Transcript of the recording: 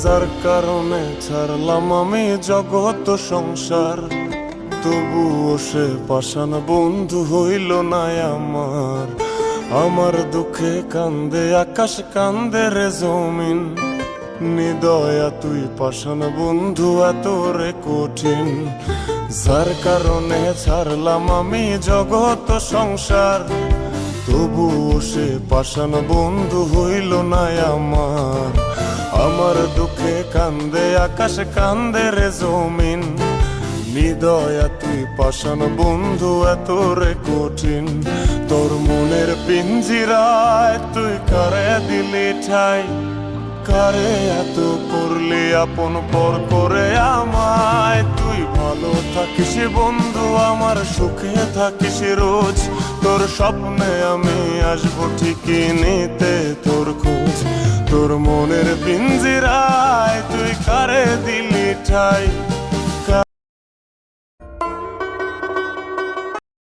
যার কারণে ছাড়লাম আমি জগৎ সংসার, তবুও সে পাষাণ বন্ধু হইল না আমার। আমার দুঃখে কান্দে আকাশ, কান্দে রে জমিন, নিদয়া তুই পাষাণ বন্ধু এত রে কঠিন। যার কারণে ছাড়লাম আমি জগৎ সংসার, তবুও সে পাষাণ বন্ধু হইল না আমার। আমার দুঃখে কান্দে আকাশ, কান্দে রে জমিন, নিদয়া তুই পাষাণ বন্ধু এত রে কঠিন। তোর মনের পিঞ্জিরায় তুই কারে দিলি ঠাই, কারে এত করলি আপন পর করে আমায়। তুই ভালো থাকিস বন্ধু আমার, সুখে থাকিস রোজ, তোর স্বপ্নে আমি আসবো ঠিকই নিতে তোর খোঁজ। তোর মনের পিঞ্জিরায় তুই কারে দিলি ঠাই,